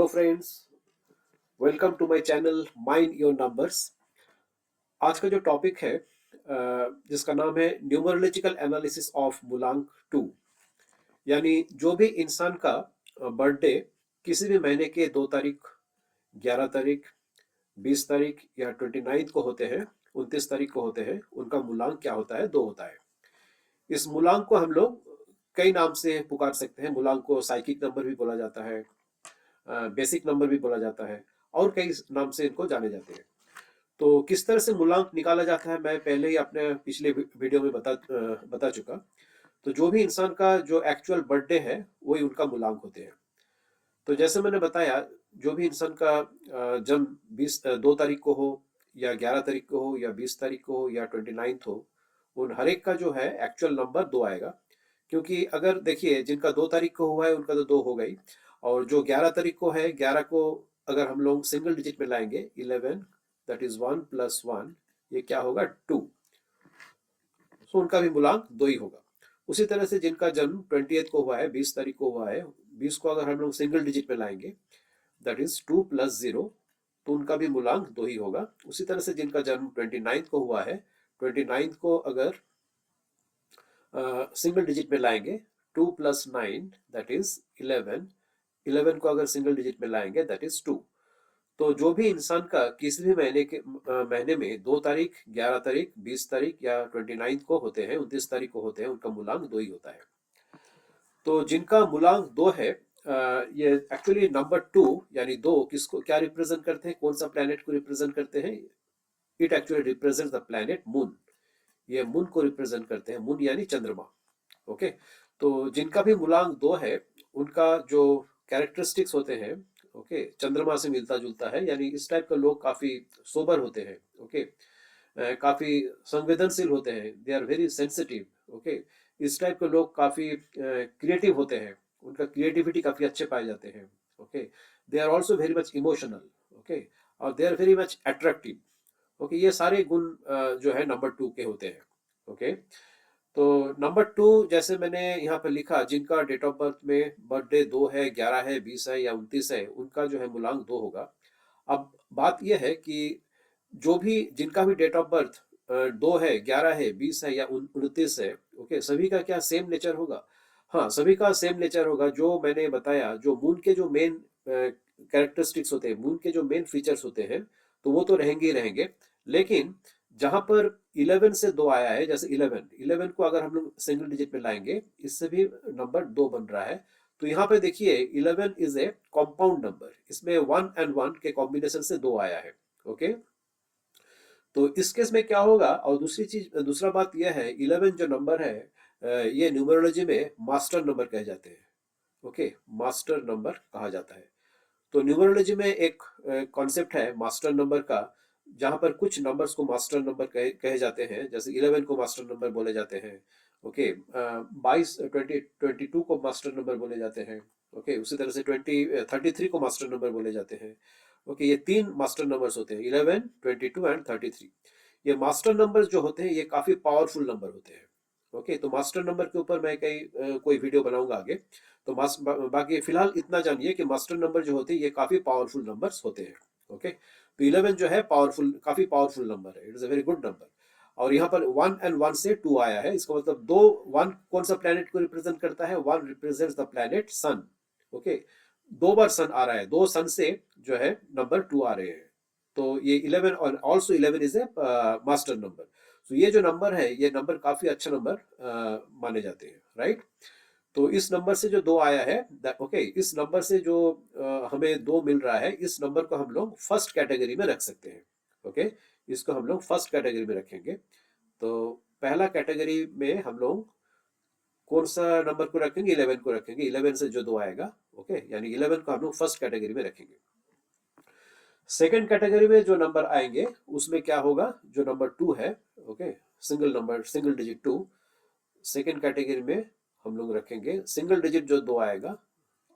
Hello friends, welcome to my channel mind your numbers. आज का जो टॉपिक है जिसका नाम है न्यूमरोलॉजिकल एनालिसिस ऑफ मूलांक टू। यानी जो भी इंसान का बर्थडे किसी भी महीने के 2 तारीख, 11 तारीख, 20 तारीख या 29 को होते हैं, 29 तारीख को होते हैं, उनका मूलांक क्या होता है? 2 होता है। इस मूलांक को हम लोग कई नाम से पुकार सकते हैं। मूलांक को साइकिक नंबर भी बोला जाता है, बेसिक नंबर भी बोला जाता है, और कई नाम से इनको जाने जाते हैं। तो किस तरह से मूलांक निकाला जाता है मैं पहले ही अपने पिछले वीडियो में बता चुका। तो जो भी इंसान का जो एक्चुअल बर्थडे है वही उनका मूलांक होते हैं। तो जैसे मैंने बताया, जो भी इंसान का जन्म 2 तारीख को हो या 11 तारीख को हो या 20 तारीख को हो या 29 हो, उन हर एक का जो है एक्चुअल नंबर 2 आएगा। क्योंकि अगर देखिए, जिनका 2 तारीख को हुआ है उनका तो 2 हो गई, और जो 11 तारीख को है, 11 को अगर हम लोग सिंगल डिजिट में लाएंगे 11, दैट इज 1 + 1, ये क्या होगा? 2। सो उनका भी मूलांक 2 ही होगा। उसी तरह से जिनका जन्म 28 को हुआ है, 20 तारीख को हुआ है, 20 को अगर हम लोग सिंगल डिजिट में लाएंगे दैट इज 2 + 0, तो उनका भी मूलांक 2 ही होगा। उसी तरह से जिनका जन्म 29 को हुआ है, 29 को अगर सिंगल डिजिट में लाएंगे 2 + 9 दैट इज 11, 11 को अगर सिंगल डिजिट में लाएंगे दैट इज 2। तो जो भी इंसान का किसी भी महीने में 2 तारीख, 11 तारीख, 20 तारीख या 29 को होते हैं, 29 तारीख को होते हैं, उनका मूलांक 2 ही होता है। तो जिनका मूलांक 2 है, ये एक्चुअली नंबर 2 यानी 2 किसको क्या रिप्रेजेंट करते हैं? कौन सा प्लेनेट को रिप्रेजेंट करते हैं? It actually represent the planet moon. ये मून को रिप्रेजेंट करते हैं, मून यानी चंद्रमा। ओके। तो जिनका भी मूलांक 2 है, उनका जो कैरेक्टरिस्टिक्स होते हैं, ओके, चंद्रमा से मिलता जुलता है। यानी इस टाइप के लोग काफी सोबर होते हैं, ओके, काफी संवेदनशील होते हैं, they are very sensitive. Okay. इस टाइप के लोग काफी क्रिएटिव होते हैं, उनका क्रिएटिविटी काफी अच्छे पाए जाते हैं। Okay. They are also very much emotional. Okay. और they are very much attractive. Okay. ये सारे गुण जो है नंबर 2 के होते हैं। ओके। तो नंबर 2, जैसे मैंने यहाँ पर लिखा, जिनका डेट ऑफ बर्थ में बर्थडे 2 है, 11 है, 20 है या 29 है, उनका जो है मूलांक 2 होगा। अब बात यह है कि जो भी जिनका भी डेट ऑफ बर्थ 2 है, 11 है, 20 है या 29 है, ओके, सभी का क्या सेम नेचर होगा? हाँ, सभी का सेम नेचर होगा। जो मैंने बताया, जो मून के जो मेन कैरेक्टरिस्टिक्स होते हैं, मून के जो मेन फीचर्स होते हैं, तो वो तो रहेंगे ही रहेंगे। लेकिन जहां पर 11 से 2 आया है, जैसे 11 को अगर हम लोग सिंगल डिजिट में लाएंगे, इससे भी नंबर 2 बन रहा है। तो यहाँ पे देखिए, 11 इज ए कॉम्पाउंड नंबर, इसमें 1 और 1 के कॉम्बिनेशन से 2 आया है। ओके। तो इस केस में क्या होगा? और दूसरा बात यह है, 11 जो नंबर है, ये न्यूमरोलॉजी में मास्टर नंबर कहे जाते हैं। ओके, मास्टर नंबर कहा जाता है। तो न्यूमरोलॉजी में एक कॉन्सेप्ट है मास्टर नंबर का, जहां पर कुछ नंबर्स को मास्टर नंबर कहे जाते हैं। जैसे 11 को मास्टर नंबर बोले जाते हैं। ओके। 22 को मास्टर नंबर बोले जाते हैं। ओके। उसी तरह से 33 को मास्टर नंबर बोले जाते हैं। ओके। ये 3 मास्टर नंबर्स होते हैं, 11, 22 एंड 33। ये मास्टर नंबर्स जो होते हैं, ये काफी पावरफुल नंबर होते हैं। ओके। तो मास्टर नंबर के ऊपर मैं कोई वीडियो बनाऊंगा आगे। तो बाकी फिलहाल इतना जानिए कि मास्टर नंबर जो होते हैं, ये काफी पावरफुल नंबर्स होते हैं। ओके। तो 11 जो है पावरफुल, काफी पावरफुल नंबर है, it is a very good number. और यहाँ पर 1 और 1 से 2 आया है, इसका मतलब 2, 1 कौन सा प्लेनेट को रिप्रेजेंट करता है? 1 represents the planet sun. Okay. 2 बार सन आ रहा है, 2 सन से जो है नंबर 2 आ रहे हैं। तो ये 11, और also 11 is a master number. तो ये जो नंबर है, ये नंबर काफी अच्छा नंबर माने जाते हैं, राइट। तो इस नंबर से जो 2 आया है, ओके, इस नंबर से जो हमें 2 मिल रहा है, इस नंबर को हम लोग फर्स्ट कैटेगरी में रख सकते हैं। ओके। इसको हम लोग फर्स्ट कैटेगरी में रखेंगे। तो पहला कैटेगरी में हम लोग कौन सा नंबर को रखेंगे? 11 को रखेंगे। 11 से जो 2 आएगा, ओके, यानी 11 को हम लोग फर्स्ट कैटेगरी में रखेंगे। सेकेंड कैटेगरी में जो नंबर आएंगे, उसमें क्या होगा? जो नंबर 2 है, okay, single number, single digit 2, second category में हम लोग रखेंगे सिंगल डिजिट जो 2 आएगा,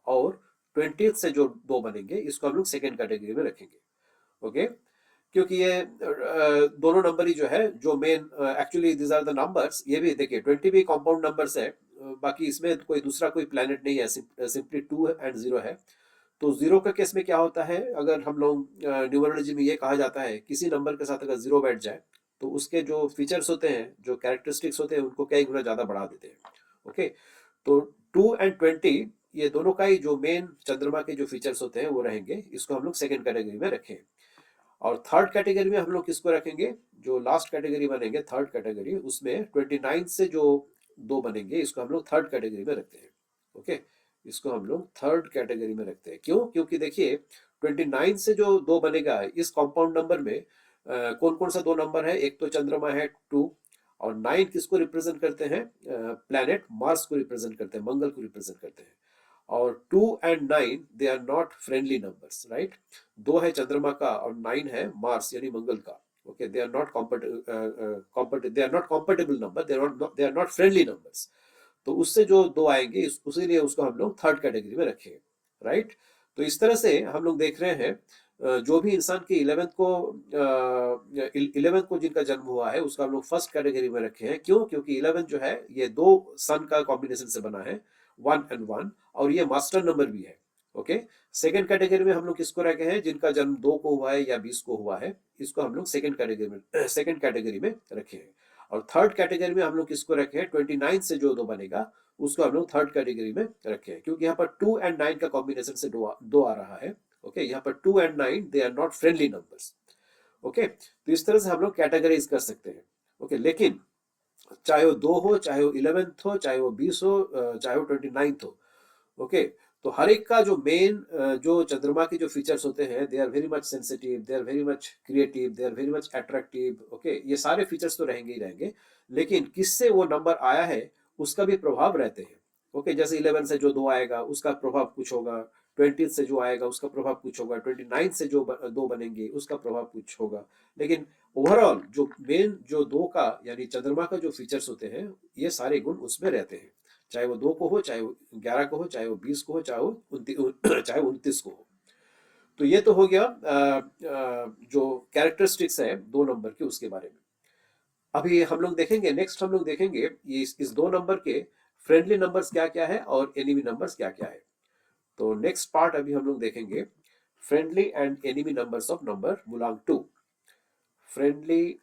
और 20 से जो 2 बनेंगे, इसको हम लोग सेकेंड कैटेगरी में रखेंगे। ओके। क्योंकि ये दोनों नंबर ही जो है, जो main actually these are the numbers. ये भी देखिए, 20 भी कंपाउंड नंबर्स है, बाकी इसमें कोई दूसरा कोई प्लेनेट नहीं है, सिंपली 2 और 0 है। तो जीरो का केस में क्या होता है, अगर हम लोग न्यूमरोलॉजी में ये कहा जाता है किसी नंबर के साथ अगर जीरो बैठ जाए तो उसके जो फीचर्स होते हैं, जो कैरेक्टरिस्टिक्स होते हैं, उनको कई गुना ज्यादा बढ़ा देते हैं। ओके, तो 2 और 20 ये दोनों का ही जो मेन चंद्रमा के जो फीचर्स होते हैं वो रहेंगे। इसको हम लोग सेकंड कैटेगरी में रखें। और थर्ड कैटेगरी में हम लोग किसको रखेंगे, जो लास्ट कैटेगरी बनेंगे थर्ड कैटेगरी, उसमें 29 से जो दो बनेंगे इसको हम लोग थर्ड कैटेगरी में रखते हैं। ओके, इसको हम लोग थर्ड कैटेगरी में रखते हैं। क्यों? क्योंकि देखिए 29 से जो दो बनेगा इस कंपाउंड नंबर में कौन कौन सा दो नंबर है, एक तो चंद्रमा है 2, और 9 किसको रिप्रेजेंट करते हैं, प्लैनेट मार्स को रिप्रेजेंट करते हैं, मंगल को रिप्रेजेंट करते हैं। और 2 और 9 they are not friendly numbers, right. 2 है चंद्रमा का और 9 है मार्स यानी मंगल का। Okay, they are not they are not compatible number, they are not friendly numbers. तो उससे जो दो आएंगे उसीलिए उसको हम लोग थर्ड कैटेगरी में रखेंगे, राइट। तो इस तरह से हम लोग देख रहे हैं जो भी इंसान की 11th को जिनका जन्म हुआ है उसका हम लोग फर्स्ट कैटेगरी में रखे हैं। क्यों? क्योंकि 11 जो है ये दो सन का कॉम्बिनेशन से बना है, 1 और 1, और ये मास्टर नंबर भी है। ओके, सेकंड कैटेगरी में हम लोग किसको रखे हैं, जिनका जन्म 2 को हुआ है या 20 को हुआ है, इसको हम लोग सेकंड कैटेगरी में रखे हैं। और थर्ड कैटेगरी में हम लोग किसको रखे हैं, 29 से जो दो बनेगा उसको हम लोग थर्ड कैटेगरी में रखे हैं। क्योंकि यहाँ पर 2 और 9 का कॉम्बिनेशन से दो आ रहा है। ओके, यहाँ पर 2 और 9 they are not friendly numbers. Okay, तो इस तरह से हम लोग कैटेगराइज कर सकते हैं। ओके, लेकिन चाहे वो 2 हो, चाहे वो 11th हो, चाहे वो 20 हो, चाहे वो 29th हो। ओके, तो हर एक का जो मेन जो चंद्रमा के जो फीचर्स होते हैं, they are very much sensitive, they are very much creative, they are very much attractive. Okay, ये सारे फीचर्स तो रहेंगे ही रहेंगे, लेकिन किससे वो नंबर आया है उसका भी प्रभाव रहते हैं। ओके, जैसे 11 से जो दो आएगा उसका प्रभाव कुछ होगा, 20 से जो आएगा उसका प्रभाव कुछ होगा, 29 से जो दो बनेंगे उसका प्रभाव कुछ होगा। लेकिन ओवरऑल जो मेन जो दो का यानी चंद्रमा का जो फीचर्स होते हैं, ये सारे गुण उसमें रहते हैं। चाहे वो 2 को हो, चाहे वो 11 को हो, चाहे वो 20 को हो, चाहे वो 29 को हो। तो ये तो हो गया जो कैरेक्टरिस्टिक्स है दो नंबर के उसके बारे में। अभी हम लोग देखेंगे, नेक्स्ट हम लोग देखेंगे ये इस दो नंबर के फ्रेंडली नंबर्स क्या क्या है और एनिमी नंबर्स क्या क्या है। तो नेक्स्ट पार्ट अभी हम लोग देखेंगे friendly and enemy numbers of number belong to. Friendly,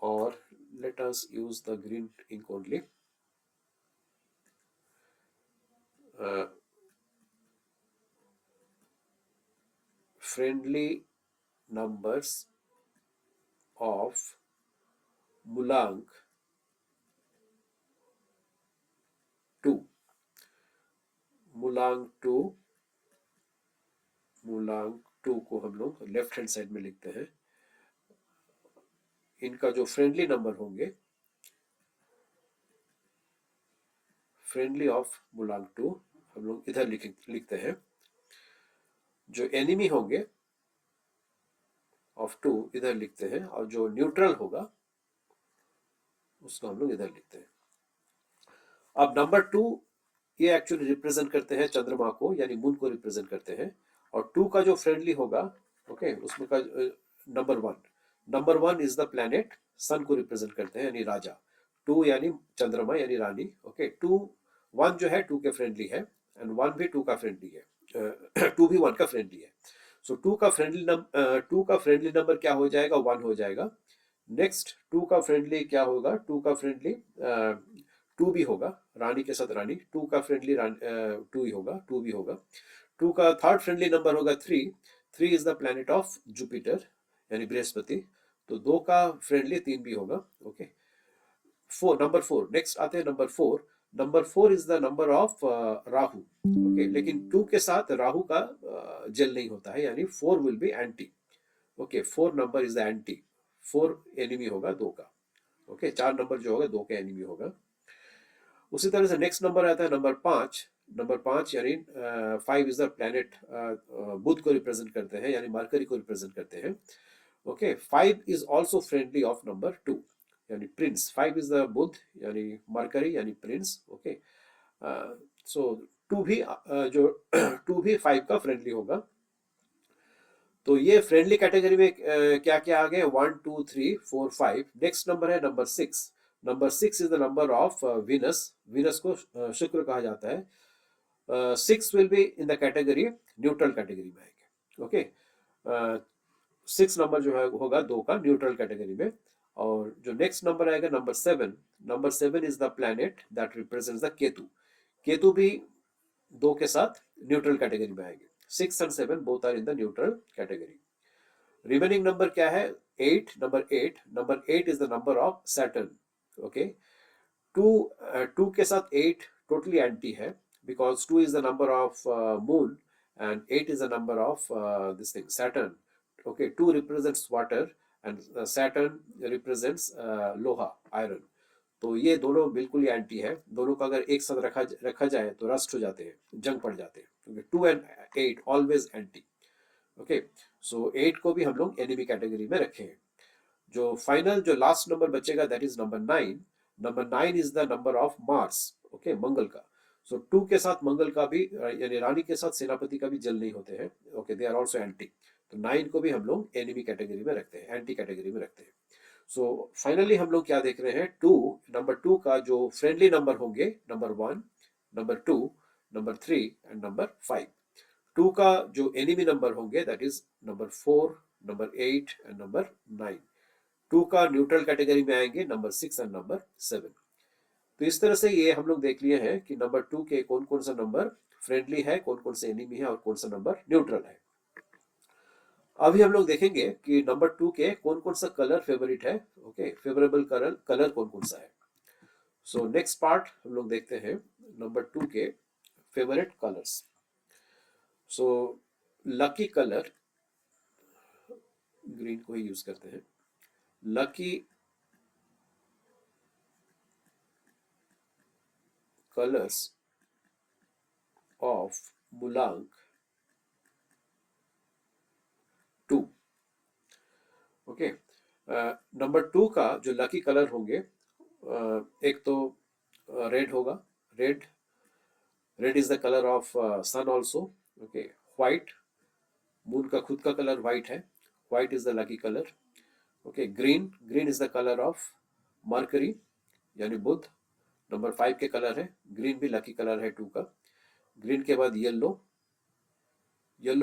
और let us use the green ink only. Friendly numbers of Mulang 2. Mulang 2, Mulang 2 को हम लोग लेफ्ट हैंड साइड में लिखते हैं। इनका जो फ्रेंडली नंबर होंगे, फ्रेंडली ऑफ मुलांग 2 हम लोग इधर लिखते हैं। जो एनिमी होंगे ऑफ 2 इधर लिखते हैं, और जो न्यूट्रल होगा उसको हम लोग इधर लिखते हैं। अब नंबर 2 ये एक्चुअली रिप्रेजेंट करते हैं चंद्रमा को यानी मून को रिप्रेजेंट करते हैं। और 2 का जो फ्रेंडली होगा, ओके, उसमें का नंबर 1 इज द प्लैनेट, सन को रिप्रेजेंट करते हैं यानी राजा। 2 यानी चंद्रमा यानी रानी। ओके, 1 जो है 2 के फ्रेंडली है, एंड 1 भी 2 का फ्रेंडली है, 2 भी 1 का फ्रेंडली है। सो 2 का फ्रेंडली नंबर क्या हो जाएगा, 1 हो जाएगा। नेक्स्ट 2 का फ्रेंडली क्या होगा, 2 का फ्रेंडली 2 भी होगा, रानी के साथ रानी, 2 का फ्रेंडली 2 ही होगा, 2 भी होगा। 2 का थर्ड फ्रेंडली नंबर होगा 3। 3 is the planet of Jupiter यानी बृहस्पति, तो 2 का फ्रेंडली 3 भी होगा। ओके, नंबर 4, नेक्स्ट आते हैं number 4। Number 4 is the number of Rahu. Okay, लेकिन 2 के साथ राहु का जेल नहीं होता है, यानी 4 will be anti. Okay, 4 number is the anti, 4 enemy होगा 2 का। ओके, 4 नंबर जो होगा 2 का एनिमी होगा। उसी तरह से नेक्स्ट नंबर आता है नंबर 5। नंबर 5 यानी 5 इज द प्लैनेट, बुध को रिप्रेजेंट करते हैं यानी मरकरी को रिप्रेजेंट करते हैं। Okay, 5 is also friendly of number 2 यानी प्रिंस। 5 इज द बुध यानी मरकरी यानी प्रिंस। ओके, सो 2 भी जो 2 भी 5 का फ्रेंडली होगा। तो ये फ्रेंडली कैटेगरी में क्या क्या आ गए, 1 2 3 4 5। नेक्स्ट नंबर है number 6। Number 6 is the number of Venus. Venus को शुक्र कहा जाता है। 6 will be in the category neutral category में आएंगे. ओके, 6 नंबर जो है होगा 2 का न्यूट्रल कैटेगरी में. और जो नेक्स्ट नंबर आएगा number 7 is the planet that represents the Ketu. Ketu भी 2 के साथ न्यूट्रल कैटेगरी में आएंगे. 6 and 7 both are in the neutral category. Remaining number क्या है? 8. Number 8 is the number of Saturn. Okay, 2 के साथ 8 टोटली एंटी है, because 2 is the number of moon and 8 is the number of this thing Saturn. Okay, 2 represents water and Saturn represents लोहा, iron. तो ये दोनों बिल्कुल ही एंटी है. दोनों का अगर एक साथ रखा जाए तो रस्ट हो जाते हैं, जंग पड़ जाते हैं, क्योंकि 2 and 8 ऑलवेज एंटी. ओके, सो 8 को भी हम लोग एनिमी कैटेगरी में रखे हैं. जो फाइनल जो लास्ट नंबर बचेगा that is number 9. Number 9 is the number of Mars. Okay, Mangal का. सो 2 के साथ मंगल का भी, यानी रानी के साथ सेनापति का भी जल नहीं होते हैं. Okay, they are also anti. तो 9 को भी हम लोग एनिमी कैटेगरी में रखते हैं, एंटी कैटेगरी में रखते हैं. सो फाइनली हम लोग क्या देख रहे हैं? नंबर 2 का जो फ्रेंडली नंबर होंगे, number 1, number 2, number 3 and number 5. 2 का जो एनिमी नंबर होंगे that is number 4, number 8 and number 9. 2 का न्यूट्रल कैटेगरी में आएंगे नंबर 6 एंड नंबर 7. तो इस तरह से ये हम लोग देख लिए हैं कि नंबर 2 के कौन कौन सा नंबर फ्रेंडली है, कौन कौन से एनिमी है और कौन सा नंबर न्यूट्रल है. अभी हम लोग देखेंगे कि नंबर 2 के कौन कौन सा कलर फेवरेट है. ओके, फेवरेबल कलर कौन कौन सा है. सो नेक्स्ट पार्ट हम लोग देखते हैं नंबर 2 के favourite colours. So lucky colour, green को ही यूज करते हैं. Lucky colors of Mulang 2. Okay, number 2 का जो लकी कलर होंगे, एक तो रेड होगा. Red is the colour of sun also. Okay, white, moon का खुद का कलर व्हाइट है. White is the lucky colour. Okay, green is the colour of Mercury यानी बुध. नंबर 5 के कलर है. ग्रीन भी लकी कलर है 2 का. ग्रीन के बाद yellow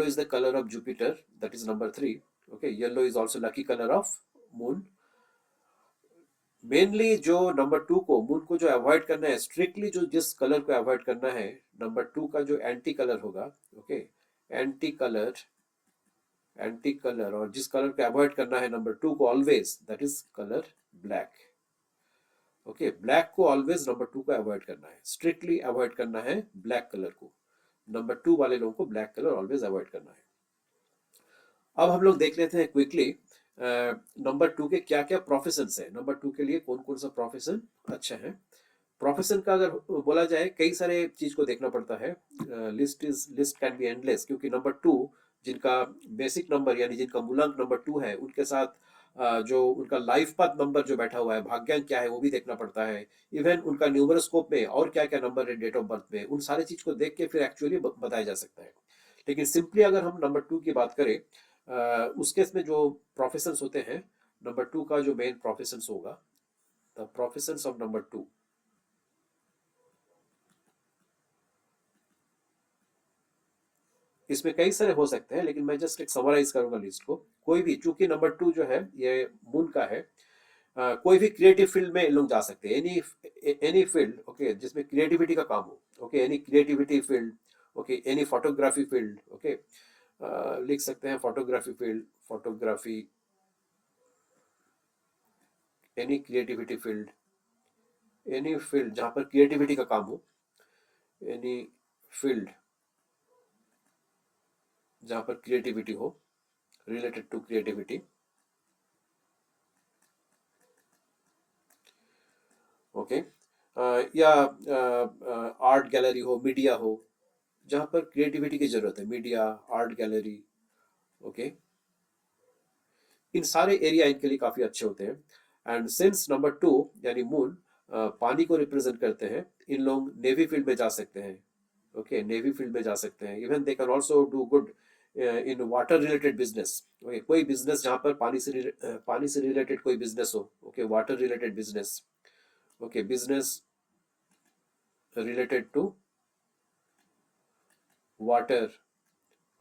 is the color of Jupiter, that is number 3. Okay, yellow is also lucky color of moon. Mainly जो नंबर 2 को, मून को जो अवॉइड करना है, स्ट्रिक्टली जो जिस कलर को अवॉइड करना है, नंबर 2 का जो एंटी कलर होगा. ओके, एंटी कलर और जिस कलर को अवॉइड करना है नंबर 2 को always, that is colour black. Okay, black को ऑलवेज नंबर 2 को अवॉइड करना है, स्ट्रिक्टली अवॉइड करना है ब्लैक कलर को. नंबर 2 वाले लोगों को ब्लैक कलर ऑलवेज अवॉइड करना है. अब हम लोग देख लेते हैं क्विकली नंबर 2 के क्या क्या प्रोफेशन है. नंबर 2 के लिए कौन कौन सा प्रोफेशन अच्छा है. प्रोफेशन का अगर बोला जाए, कई सारे चीज को देखना पड़ता है. लिस्ट कैन बी एंडलेस, क्योंकि नंबर 2 जिनका बेसिक नंबर यानी जिनका मूलांक नंबर 2 है, उनके साथ जो उनका लाइफ पाथ नंबर जो बैठा हुआ है, भाग्यांक क्या है वो भी देखना पड़ता है. इवन उनका न्यूमरोस्कोप में और क्या क्या नंबर है डेट ऑफ बर्थ में, उन सारी चीज को देख के फिर एक्चुअली बताया जा सकता है. लेकिन सिंपली अगर हम नंबर 2 की बात करें, उस केस में जो प्रोफेशंस होते हैं, नंबर 2 का जो मेन प्रोफेशंस होगा, द प्रोफेशंस ऑफ नंबर 2. इसमें कई सारे हो सकते हैं, लेकिन मैं जस्ट एक समराइज करूंगा लिस्ट को. कोई भी, चूंकि नंबर 2 जो है ये मून का है, कोई भी क्रिएटिव फील्ड में लोग जा सकते हैं. एनी फील्ड, ओके, जिसमें क्रिएटिविटी का काम हो. Okay, any creativity field. Okay, any photography field. Okay, लिख सकते हैं photography field, photography, any creativity field, any field जहां पर क्रिएटिविटी का काम हो, एनी फील्ड जहां पर क्रिएटिविटी हो, रिलेटेड टू क्रिएटिविटी. ओके, या आर्ट गैलरी हो, मीडिया हो, जहां पर क्रिएटिविटी की जरूरत है, मीडिया, आर्ट गैलरी. ओके, इन सारे एरिया इनके लिए काफी अच्छे होते हैं. एंड सिंस नंबर 2 यानी मून पानी को रिप्रेजेंट करते हैं, इन लोग नेवी फील्ड में जा सकते हैं. ओके, नेवी फील्ड में जा सकते हैं. Even they can also do good in water related business. कोई बिजनेस जहां पर पानी से रिलेटेड कोई बिजनेस हो. Okay, water related business. Okay, business related to water,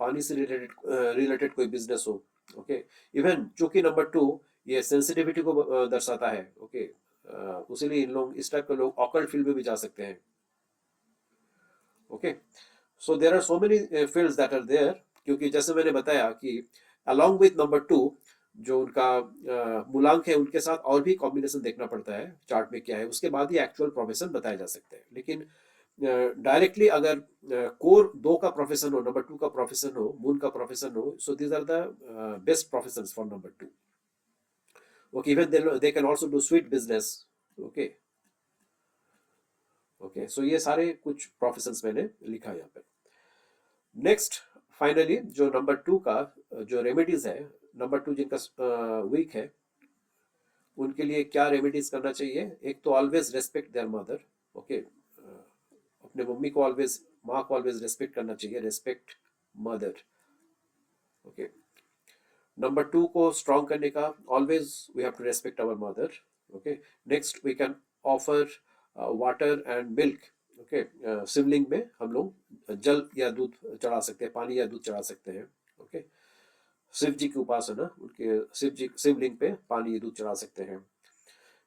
पानी से रिलेटेड कोई बिजनेस हो। ओके, इवन चूंकि नंबर 2 ये सेंसिटिविटी को दर्शाता है। ओके, उसीलिए इन लोग, इस टाइप के लोग ऑकल्ट फील्ड में भी जा सकते हैं। Okay, so there are so many fields that are there, क्योंकि जैसे मैंने बताया कि अलॉन्ग विथ नंबर 2 जो उनका मूलांक है, उनके साथ और भी कॉम्बिनेशन देखना पड़ता है चार्ट में क्या है, उसके बाद ही एक्चुअल प्रोफेशन बताए जा सकते हैं। लेकिन डायरेक्टली अगर कोर 2 का प्रोफेशन हो, नंबर 2 का प्रोफेशन हो, मून का प्रोफेशन हो, so these are the best profession for number 2। Okay, even they can also do sweet business. Okay, okay, so ये सारे कुछ प्रोफेशंस मैंने लिखा यहाँ पे। नेक्स्ट, फाइनली जो नंबर 2 का जो रेमेडीज है, नंबर 2 जिनका वीक है, उनके लिए क्या रेमेडीज करना चाहिए। एक तो always respect there mother. Okay, अपने मम्मी को ऑलवेज, माँ को ऑलवेज रेस्पेक्ट करना चाहिए, रेस्पेक्ट मदर। ओके, नंबर 2 को स्ट्रॉन्ग करने का, always we have to respect our mother. Okay, next we can offer water and milk. Okay, Shivling में हम लोग जल या दूध चढ़ा सकते हैं, पानी या दूध चढ़ा सकते हैं। ओके, शिव जी की उपासना, उनके शिवलिंग पे पानी दूध चढ़ा सकते हैं।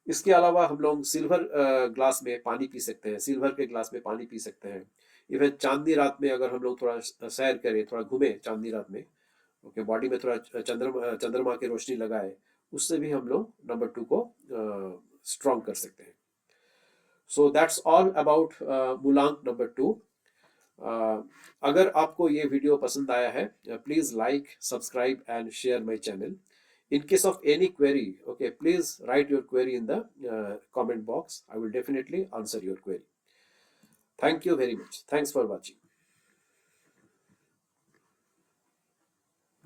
इसके अलावा हम लोग सिल्वर ग्लास में पानी पी सकते हैं, सिल्वर के ग्लास में पानी पी सकते हैं। इवन चांदनी रात में अगर हम लोग थोड़ा सैर करें, थोड़ा घूमे चांदनी रात में, ओके, बॉडी में थोड़ा चंद्रमा की रोशनी लगाए, उससे भी हम लोग नंबर 2 को स्ट्रॉन्ग कर सकते हैं। सो दैट्स ऑल अबाउट मूलांक नंबर 2। अगर आपको ये वीडियो पसंद आया है, please like, subscribe and share my channel. In case of any query, okay, please write your query in the comment box. I will definitely answer your query. Thank you very much. Thanks for watching.